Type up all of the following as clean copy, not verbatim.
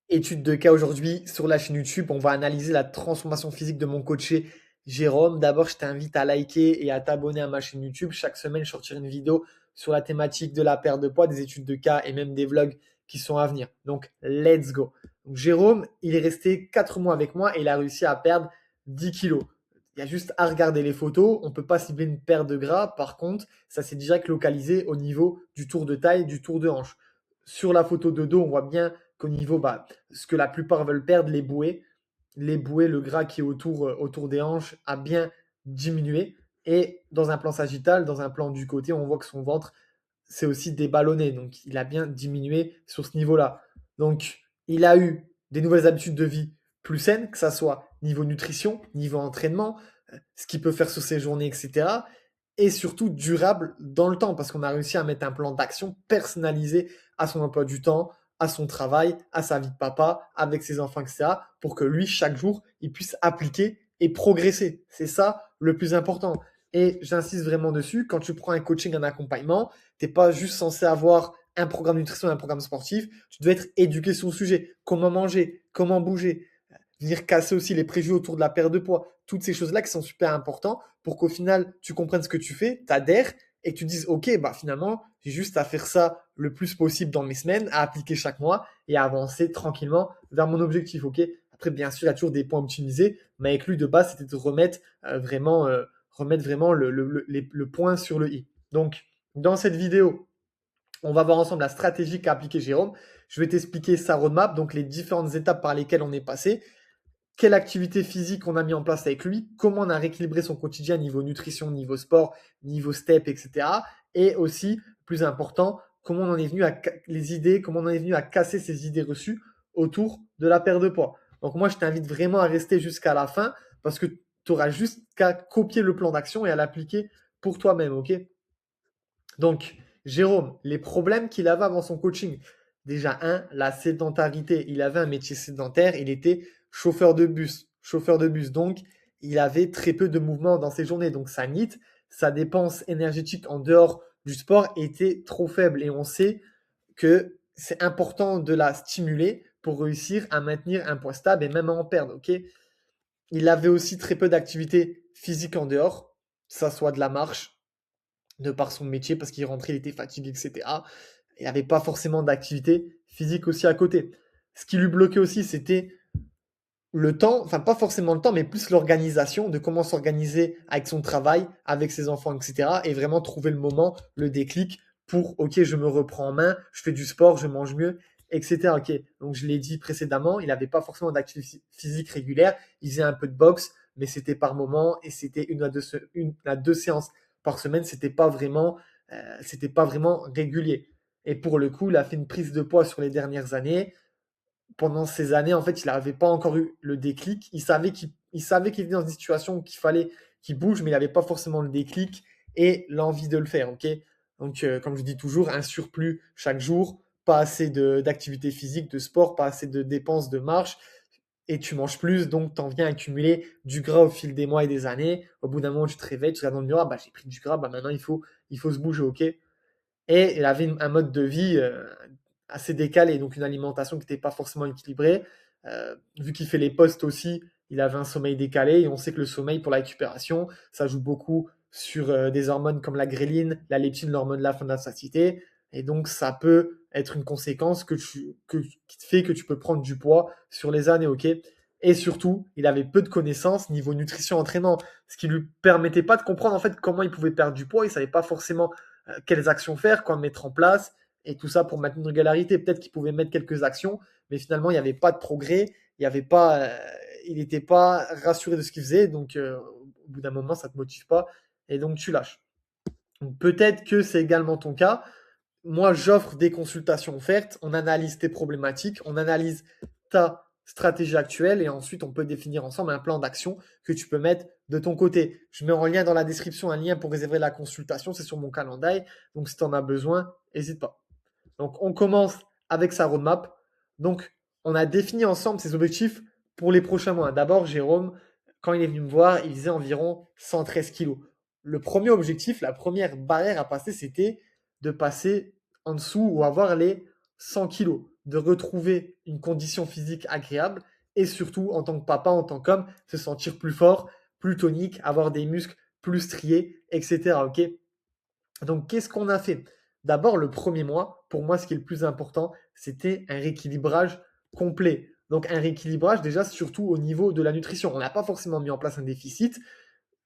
Étude de cas aujourd'hui sur la chaîne YouTube. On va analyser la transformation physique de mon coaché Jérôme. D'abord, je t'invite à liker et à t'abonner à ma chaîne YouTube. Chaque semaine, je sortirai une vidéo sur la thématique de la perte de poids, des études de cas et même des vlogs qui sont à venir. Donc, let's go. Donc, Jérôme, il est resté 4 mois avec moi et il a réussi à perdre 10 kilos. Il y a juste à regarder les photos. On ne peut pas cibler une perte de gras. Par contre, ça s'est direct localisé au niveau du tour de taille, du tour de hanche. Sur la photo de dos, on voit bien qu'au niveau, ce que la plupart veulent perdre, les bouées, le gras qui est autour des hanches a bien diminué. Et dans un plan sagittal, dans un plan du côté, on voit que son ventre c'est aussi déballonné. Donc, il a bien diminué sur ce niveau-là. Donc, il a eu des nouvelles habitudes de vie plus saines, que ça soit niveau nutrition, niveau entraînement, ce qu'il peut faire sur ses journées, etc. Et surtout durable dans le temps, parce qu'on a réussi à mettre un plan d'action personnalisé à son emploi du temps, à son travail, à sa vie de papa, avec ses enfants, etc., pour que lui, chaque jour, il puisse appliquer et progresser. C'est ça le plus important. Et j'insiste vraiment dessus, quand tu prends un coaching, un accompagnement, t'es pas juste censé avoir un programme nutrition, un programme sportif. Tu dois être éduqué sur le sujet. Comment manger, comment bouger, venir casser aussi les préjugés autour de la perte de poids. Toutes ces choses-là qui sont super importantes pour qu'au final, tu comprennes ce que tu fais, t'adhères et que tu dises, OK, finalement, j'ai juste à faire ça le plus possible dans mes semaines, à appliquer chaque mois et à avancer tranquillement vers mon objectif. OK. Après, bien sûr, il y a toujours des points optimisés, mais avec lui, de base, c'était de remettre vraiment le point sur le i. Donc, dans cette vidéo, on va voir ensemble la stratégie qu'a appliquée Jérôme. Je vais t'expliquer sa roadmap, donc les différentes étapes par lesquelles on est passé, quelle activité physique on a mis en place avec lui, comment on a rééquilibré son quotidien niveau nutrition, niveau sport, niveau step, etc. Et aussi, plus important, comment on en est venu à les idées, comment on en est venu à casser ces idées reçues autour de la perte de poids. Donc moi, je t'invite vraiment à rester jusqu'à la fin parce que tu auras juste qu'à copier le plan d'action et à l'appliquer pour toi-même, ok? Donc, Jérôme, les problèmes qu'il avait avant son coaching. Déjà, la sédentarité. Il avait un métier sédentaire, il était chauffeur de bus. Chauffeur de bus, donc il avait très peu de mouvement dans ses journées. Donc, sa NIT, sa dépense énergétique en dehors du sport était trop faible. Et on sait que c'est important de la stimuler pour réussir à maintenir un poids stable et même à en perdre. Ok. Il avait aussi très peu d'activité physique en dehors, que ça soit de la marche, de par son métier, parce qu'il rentrait, il était fatigué, etc. Il n'y avait pas forcément d'activité physique aussi à côté. Ce qui lui bloquait aussi, c'était le temps, enfin pas forcément le temps, mais plus l'organisation, de comment s'organiser avec son travail, avec ses enfants, etc. Et vraiment trouver le moment, le déclic pour, ok, je me reprends en main, je fais du sport, je mange mieux, etc. Ok, donc je l'ai dit précédemment, il n'avait pas forcément d'activité physique régulière, il faisait un peu de boxe, mais c'était par moment et c'était une à deux séances par semaine, c'était pas vraiment régulier. Et pour le coup, il a fait une prise de poids sur les dernières années pendant ces années, en fait, il n'avait pas encore eu le déclic. Il savait qu'il était dans une situation où il fallait qu'il bouge, mais il n'avait pas forcément le déclic et l'envie de le faire. Ok. Donc, comme je dis toujours, un surplus chaque jour, pas assez d'activité physique, de sport, pas assez de dépenses de marche, et tu manges plus, donc tu en viens à accumuler du gras au fil des mois et des années. Au bout d'un moment, tu te réveilles, tu regardes dans le miroir, j'ai pris du gras, maintenant il faut se bouger, ok. Et il avait un mode de vie assez décalé, donc une alimentation qui n'était pas forcément équilibrée. Vu qu'il fait les postes aussi, il avait un sommeil décalé et on sait que le sommeil pour la récupération, ça joue beaucoup sur des hormones comme la gréline, la leptine, l'hormone de la faim de la satiété. Et donc ça peut être une conséquence qui te fait que tu peux prendre du poids sur les années, ok. Et surtout, il avait peu de connaissances niveau nutrition entraînement, ce qui lui permettait pas de comprendre en fait comment il pouvait perdre du poids. Il savait pas forcément quelles actions faire, quoi mettre en place, et tout ça pour maintenir une régularité. Peut-être qu'il pouvait mettre quelques actions, mais finalement, il n'y avait pas de progrès, il n'était pas rassuré de ce qu'il faisait, donc au bout d'un moment, ça ne te motive pas, et donc tu lâches. Donc, peut-être que c'est également ton cas. Moi, j'offre des consultations offertes, on analyse tes problématiques, on analyse ta stratégie actuelle et ensuite on peut définir ensemble un plan d'action que tu peux mettre de ton côté. Je mets en lien dans la description un lien pour réserver la consultation, c'est sur mon calendrier, donc si tu en as besoin, n'hésite pas. Donc on commence avec sa roadmap. Donc on a défini ensemble ses objectifs pour les prochains mois. D'abord, Jérôme, quand il est venu me voir, il faisait environ 113 kilos. Le premier objectif, la première barrière à passer, c'était de passer en dessous ou avoir les 100 kilos. de retrouver une condition physique agréable et surtout, en tant que papa, en tant qu'homme, se sentir plus fort, plus tonique, avoir des muscles plus striés, etc. Ok. Donc, qu'est-ce qu'on a fait? D'abord, le premier mois, pour moi, ce qui est le plus important, c'était un rééquilibrage complet. Donc, un rééquilibrage déjà surtout au niveau de la nutrition. On n'a pas forcément mis en place un déficit.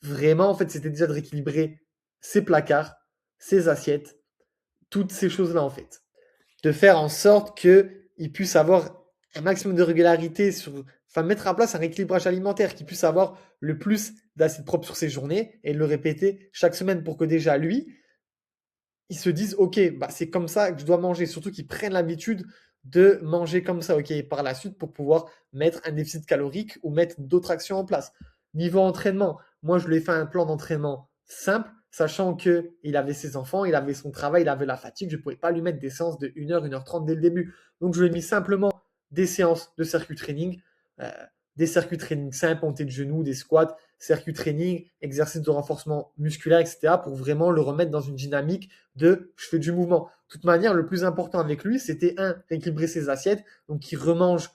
Vraiment, en fait, c'était déjà de rééquilibrer ses placards, ses assiettes, toutes ces choses-là, en fait. De faire en sorte qu'il puisse avoir un maximum de régularité enfin, mettre en place un rééquilibrage alimentaire, qu'il puisse avoir le plus d'acides propres sur ses journées et le répéter chaque semaine pour que déjà lui, ils se disent, OK, bah, c'est comme ça que je dois manger. Surtout qu'ils prennent l'habitude de manger comme ça, OK, par la suite pour pouvoir mettre un déficit calorique ou mettre d'autres actions en place. Niveau entraînement, moi, je lui ai fait un plan d'entraînement simple, sachant qu'il avait ses enfants, il avait son travail, il avait la fatigue. Je ne pouvais pas lui mettre des séances de 1 heure, 1 h 30 dès le début. Donc, je lui ai mis simplement des séances de circuit training, euh, des circuits training simples, montée de genoux, des squats, circuit training, exercices de renforcement musculaire, etc., pour vraiment le remettre dans une dynamique de je fais du mouvement. De toute manière, le plus important avec lui, c'était rééquilibrer ses assiettes, donc qu'il remange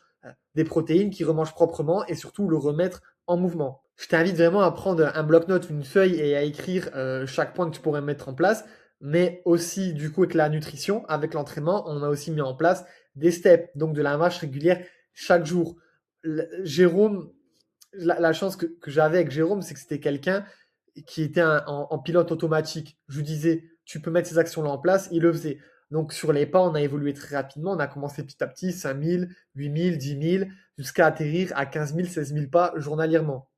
des protéines, qu'il remange proprement et surtout le remettre en mouvement. Je t'invite vraiment à prendre un bloc-notes, une feuille et à écrire chaque point que tu pourrais mettre en place, mais aussi du coup avec la nutrition, avec l'entraînement, on a aussi mis en place des steps, donc de la marche régulière chaque jour. Jérôme, la chance que j'avais avec Jérôme, c'est que c'était quelqu'un qui était en pilote automatique. Je lui disais, tu peux mettre ces actions-là en place, il le faisait. Donc sur les pas, on a évolué très rapidement. On a commencé petit à petit, 5 000, 8 000, 10 000, jusqu'à atterrir à 15 000, 16 000 pas journalièrement.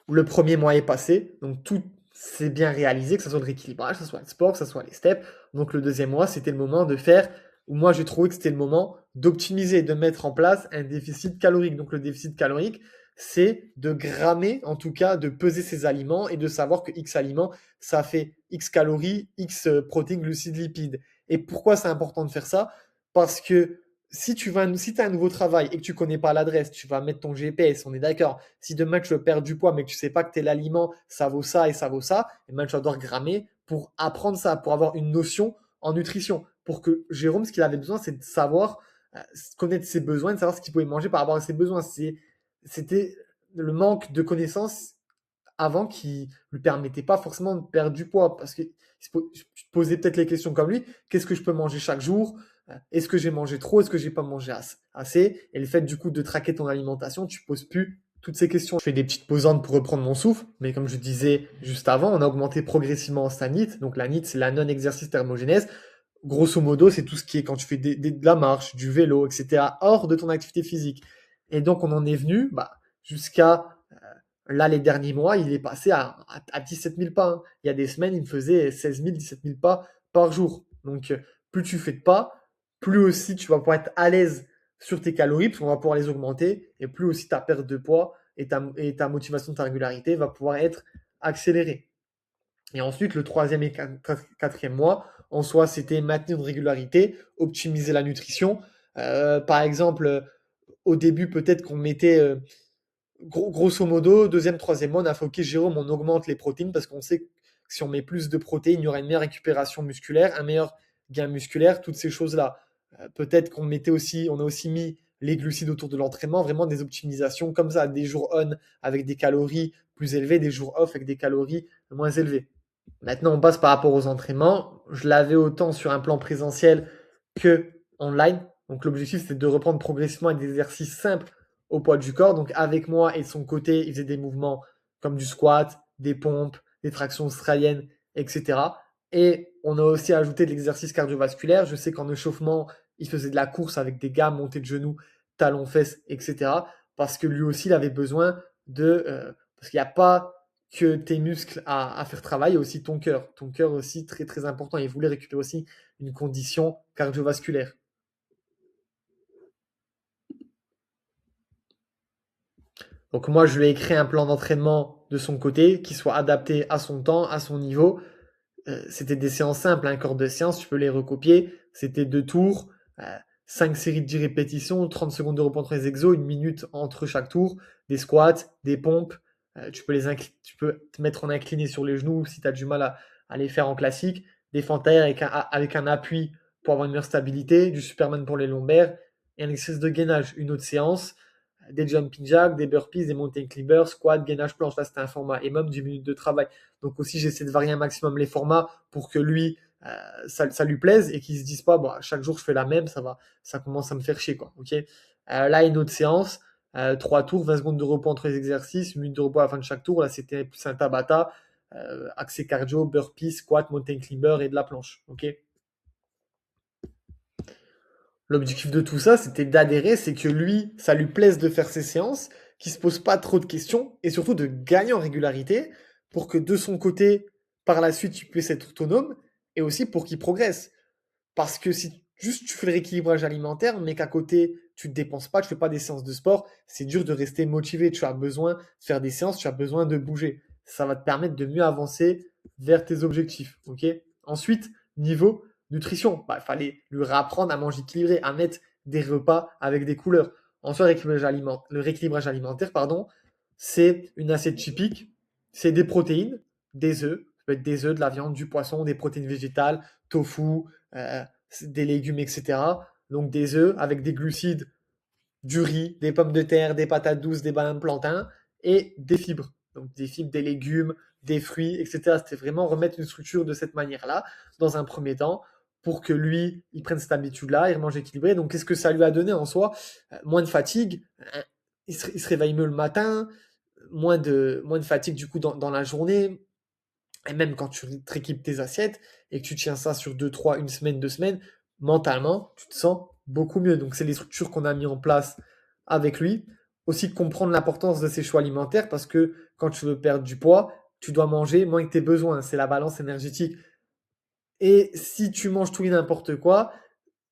Le premier mois est passé, donc tout s'est bien réalisé, que ce soit le rééquilibrage, que ce soit le sport, que ce soit les steps. Donc le deuxième mois, c'était le moment de faire, où moi j'ai trouvé que c'était le moment d'optimiser, de mettre en place un déficit calorique. Donc le déficit calorique, c'est de grammer, en tout cas, de peser ses aliments et de savoir que X aliments, ça fait X calories, X protéines, glucides, lipides. Et pourquoi c'est important de faire ça? Parce que si tu as un nouveau travail et que tu connais pas l'adresse, tu vas mettre ton GPS, on est d'accord. Si demain tu veux perdre du poids mais que tu sais pas que tel aliment, ça vaut ça et ça vaut ça, et ben tu vas devoir grammer pour apprendre ça, pour avoir une notion en nutrition. Pour que Jérôme, ce qu'il avait besoin, c'est de savoir, connaître ses besoins, de savoir ce qu'il pouvait manger par rapport à ses besoins. C'était le manque de connaissances avant qui lui permettait pas forcément de perdre du poids parce que tu te posais peut-être les questions comme lui, qu'est-ce que je peux manger chaque jour? Est-ce que j'ai mangé trop? Est-ce que j'ai pas mangé assez? Et le fait du coup de traquer ton alimentation, tu poses plus toutes ces questions. Je fais des petites pausantes pour reprendre mon souffle, mais comme je disais juste avant, on a augmenté progressivement sa NEAT. Donc la NEAT, c'est la non-exercice thermogénèse. Grosso modo, c'est tout ce qui est quand tu fais de la marche, du vélo, etc., hors de ton activité physique. Et donc on en est venu jusqu'à là, les derniers mois, il est passé à 17 000 pas, hein. Il y a des semaines, il me faisait 16 000, 17 000 pas par jour. Donc, plus tu fais de pas, plus aussi tu vas pouvoir être à l'aise sur tes calories, parce qu'on va pouvoir les augmenter, et plus aussi ta perte de poids et ta motivation, ta régularité va pouvoir être accélérée. Et ensuite, le troisième et quatrième mois, en soi, c'était maintenir une régularité, optimiser la nutrition. Par exemple, au début, peut-être qu'on mettait grosso modo, deuxième, troisième mois, on a fait OK, Jérôme, on augmente les protéines parce qu'on sait que si on met plus de protéines, il y aura une meilleure récupération musculaire, un meilleur gain musculaire, toutes ces choses-là. Peut-être on a aussi mis les glucides autour de l'entraînement, vraiment des optimisations comme ça, des jours on avec des calories plus élevées, des jours off avec des calories moins élevées. Maintenant, on passe par rapport aux entraînements. Je l'avais autant sur un plan présentiel que online. Donc, l'objectif, c'était de reprendre progressivement avec des exercices simples au poids du corps. Donc, avec moi et de son côté, il faisait des mouvements comme du squat, des pompes, des tractions australiennes, etc. Et on a aussi ajouté de l'exercice cardiovasculaire. Je sais qu'en échauffement, il faisait de la course avec des gammes, montées de genoux, talons, fesses, etc. Parce que lui aussi, il avait besoin parce qu'il n'y a pas que tes muscles à faire travailler, aussi ton cœur. Ton cœur aussi, très très important. Il voulait récupérer aussi une condition cardiovasculaire. Donc moi, je lui ai créé un plan d'entraînement de son côté qui soit adapté à son temps, à son niveau. C'était des séances simples, un corps de séance, tu peux les recopier. C'était 2 tours, 5 séries de 10 répétitions, 30 secondes de repos entre les exos, 1 minute entre chaque tour, des squats, des pompes. Tu peux te mettre en incliné sur les genoux si tu as du mal à les faire en classique. Des fentes air avec un appui pour avoir une meilleure stabilité, du Superman pour les lombaires et un exercice de gainage. Une autre séance, des jumping jacks, des burpees, des mountain climbers, squat, gainage planche. Là, c'était un format et même 10 minutes de travail. Donc aussi, j'essaie de varier un maximum les formats pour que lui, ça lui plaise et qu'il se dise pas, bon, chaque jour je fais la même, ça commence à me faire chier, quoi. Ok. Là, une autre séance, 3 tours, 20 secondes de repos entre les exercices, 1 minute de repos à la fin de chaque tour. Là, c'était plus un Tabata, accès cardio, burpees, squat, mountain climber et de la planche. Ok. L'objectif de tout ça, c'était d'adhérer, c'est que lui, ça lui plaise de faire ses séances, qu'il se pose pas trop de questions et surtout de gagner en régularité pour que de son côté, par la suite, tu puisses être autonome et aussi pour qu'il progresse. Parce que si juste tu fais le rééquilibrage alimentaire, mais qu'à côté, tu ne dépenses pas, tu fais pas des séances de sport, c'est dur de rester motivé. Tu as besoin de faire des séances, tu as besoin de bouger. Ça va te permettre de mieux avancer vers tes objectifs. Ok. Ensuite, niveau nutrition, il fallait lui réapprendre à manger équilibré, à mettre des repas avec des couleurs. En soi, le rééquilibrage alimentaire, pardon, c'est une assiette typique. C'est des protéines, des œufs, ça peut être des œufs, de la viande, du poisson, des protéines végétales, tofu, euh, des légumes, etc. Donc des œufs avec des glucides, du riz, des pommes de terre, des patates douces, des bananes plantains et des fibres. Donc des fibres, des légumes, des fruits, etc. C'était vraiment remettre une structure de cette manière-là, dans un premier temps, pour que lui, il prenne cette habitude-là, il mange équilibré. Donc qu'est-ce que ça lui a donné en soi? Moins de fatigue, il se réveille mieux le matin, moins de fatigue du coup dans la journée, et même quand tu rééquipes tes assiettes et que tu tiens ça sur 2, 3, une semaine, 2 semaines, mentalement, tu te sens beaucoup mieux. Donc, c'est les structures qu'on a mis en place avec lui. Aussi, comprendre l'importance de ses choix alimentaires parce que quand tu veux perdre du poids, tu dois manger moins que tes besoins. C'est la balance énergétique. Et si tu manges tout et n'importe quoi,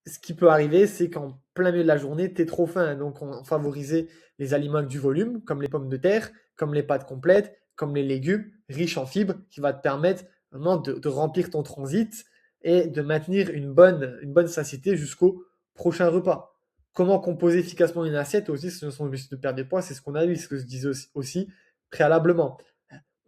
ce qui peut arriver, c'est qu'en plein milieu de la journée, tu es trop faim. Donc, on favorisait les aliments avec du volume, comme les pommes de terre, comme les pâtes complètes, comme les légumes, riches en fibres, qui va te permettre vraiment de remplir ton transit et de maintenir une bonne satiété jusqu'au prochain repas. Comment composer efficacement une assiette aussi, si son objectif de perdre des poids, c'est ce qu'on a vu, c'est ce que je disais aussi préalablement.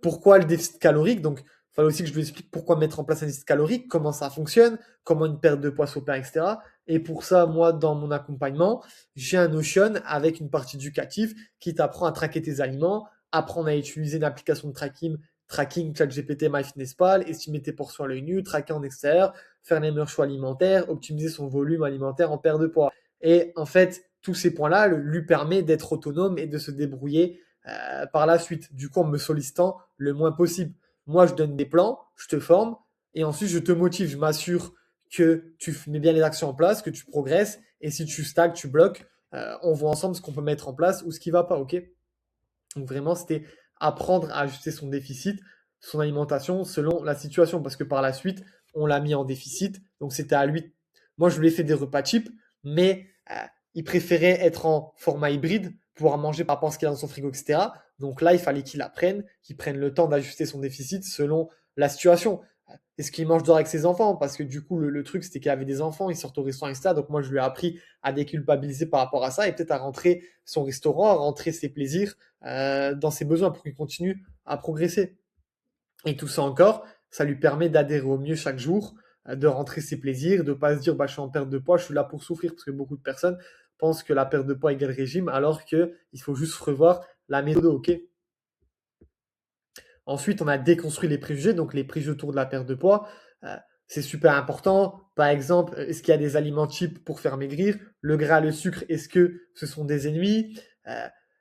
Pourquoi le déficit calorique? Donc, il fallait aussi que je lui explique pourquoi mettre en place un déficit calorique, comment ça fonctionne, comment une perte de poids s'opère, etc. Et pour ça, moi, dans mon accompagnement, j'ai un Notion avec une partie éducative qui t'apprend à traquer tes aliments, apprendre à utiliser une application de tracking ChatGPT, MyFitnessPal, estimer tes portions à l'œil nu, traquer en extérieur, faire les meilleurs choix alimentaires, optimiser son volume alimentaire en perte de poids. Et en fait, tous ces points-là lui permettent d'être autonome et de se débrouiller par la suite. Du coup, en me sollicitant le moins possible. Moi, je donne des plans, je te forme et ensuite je te motive. Je m'assure que tu mets bien les actions en place, que tu progresses et si tu stagnes, tu bloques, on voit ensemble ce qu'on peut mettre en place ou ce qui va pas, ok? Donc vraiment, c'était apprendre à ajuster son déficit, son alimentation selon la situation parce que par la suite, on l'a mis en déficit. Donc c'était à lui. Moi, je lui ai fait des repas types, mais il préférait être en format hybride, pouvoir manger par rapport à ce qu'il y a dans son frigo, etc. Donc là, il fallait qu'il apprenne, qu'il prenne le temps d'ajuster son déficit selon la situation. Est-ce qu'il mange dehors avec ses enfants? Parce que du coup, le truc, c'était qu'il avait des enfants, il sort au restaurant, etc. Donc moi, je lui ai appris à déculpabiliser par rapport à ça et peut-être à rentrer son restaurant, à rentrer ses plaisirs dans ses besoins pour qu'il continue à progresser. Et tout ça encore, ça lui permet d'adhérer au mieux chaque jour, de rentrer ses plaisirs, de pas se dire bah, je suis en perte de poids, je suis là pour souffrir, parce que beaucoup de personnes pensent que la perte de poids égale régime, alors qu'il faut juste revoir la méthode, ok? Ensuite, on a déconstruit les préjugés, donc les préjugés autour de la perte de poids. Euh, c'est super important. Par exemple, est-ce qu'il y a des aliments types pour faire maigrir? Le gras, le sucre, est-ce que ce sont des ennemis?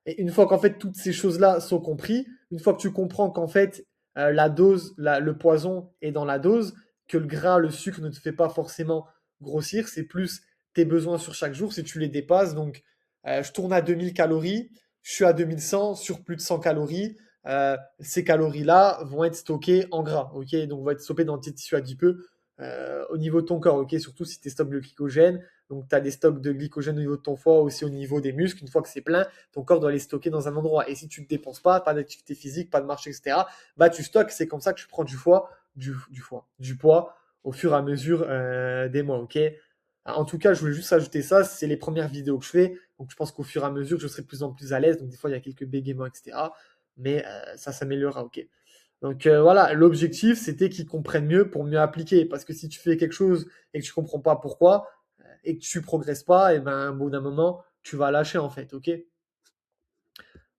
Et une fois qu'en fait toutes ces choses-là sont comprises, une fois que tu comprends qu'en fait la dose, le poison est dans la dose, que le gras, le sucre ne te fait pas forcément grossir, c'est plus tes besoins sur chaque jour si tu les dépasses. Donc, je tourne à 2000 calories, je suis à 2100 sur plus de 100 calories ces calories-là vont être stockées en gras, ok? Donc, vont être stockées dans tes tissus adipeux au niveau de ton corps, ok? Surtout si tes stocks de glycogène. Donc, tu as des stocks de glycogène au niveau de ton foie, aussi au niveau des muscles. Une fois que c'est plein, ton corps doit les stocker dans un endroit. Et si tu ne te dépenses pas d'activité physique, pas de marche, etc., bah, tu stockes. C'est comme ça que tu prends du poids au fur et à mesure des mois, ok? En tout cas, je voulais juste ajouter ça. C'est les premières vidéos que je fais. Donc, je pense qu'au fur et à mesure, je serai de plus en plus à l'aise. Donc, des fois, il y a quelques bégaiements, etc. Mais ça s'améliorera, ok. Donc voilà, l'objectif, c'était qu'ils comprennent mieux pour mieux appliquer. Parce que si tu fais quelque chose et que tu comprends pas pourquoi, et que tu progresses pas, et ben, au bout d'un moment, tu vas lâcher en fait, ok?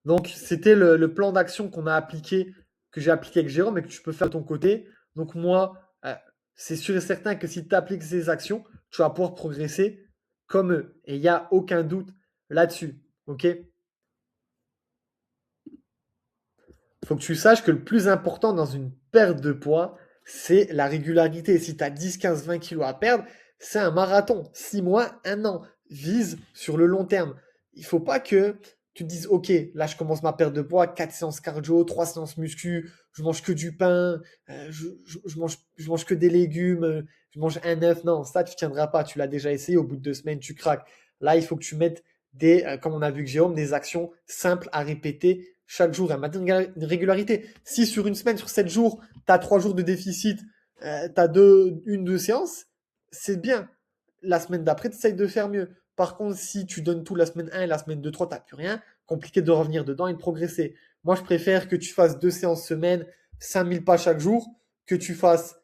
Donc, c'était le plan d'action qu'on a appliqué, que j'ai appliqué avec Jérôme et que tu peux faire de ton côté. Donc, moi, c'est sûr et certain que si tu appliques ces actions, tu vas pouvoir progresser comme eux. Et il n'y a aucun doute là-dessus. OK? Il faut que tu saches que le plus important dans une perte de poids, c'est la régularité. Si tu as 10, 15, 20 kilos à perdre, c'est un marathon. 6 mois, un an. Vise sur le long terme. Il ne faut pas que tu te dises, OK, là, je commence ma perte de poids, 4 séances cardio, 3 séances muscu, je mange que du pain, je mange que des légumes, je mange un œuf. Non, ça, tu ne tiendras pas. Tu l'as déjà essayé. Au bout de 2 semaines, tu craques. Là, il faut que tu mettes comme on a vu que Jérôme, des actions simples à répéter chaque jour et à maintenir une régularité. Si sur une semaine, sur 7 jours, tu as 3 jours de déficit, tu as deux séances, c'est bien. La semaine d'après, tu essayes de faire mieux. Par contre, si tu donnes tout la semaine 1 et la semaine 2, 3, tu n'as plus rien, compliqué de revenir dedans et de progresser. Moi, je préfère que tu fasses 2 séances semaine, 5000 pas chaque jour, que tu fasses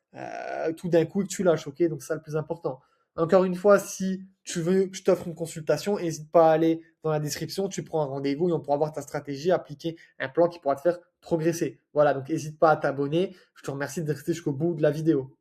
tout d'un coup et que tu lâches. Ok, donc c'est ça le plus important. Encore une fois, si tu veux que je t'offre une consultation, n'hésite pas à aller dans la description, tu prends un rendez-vous et on pourra voir ta stratégie, appliquer un plan qui pourra te faire progresser. Voilà, donc n'hésite pas à t'abonner. Je te remercie de rester jusqu'au bout de la vidéo.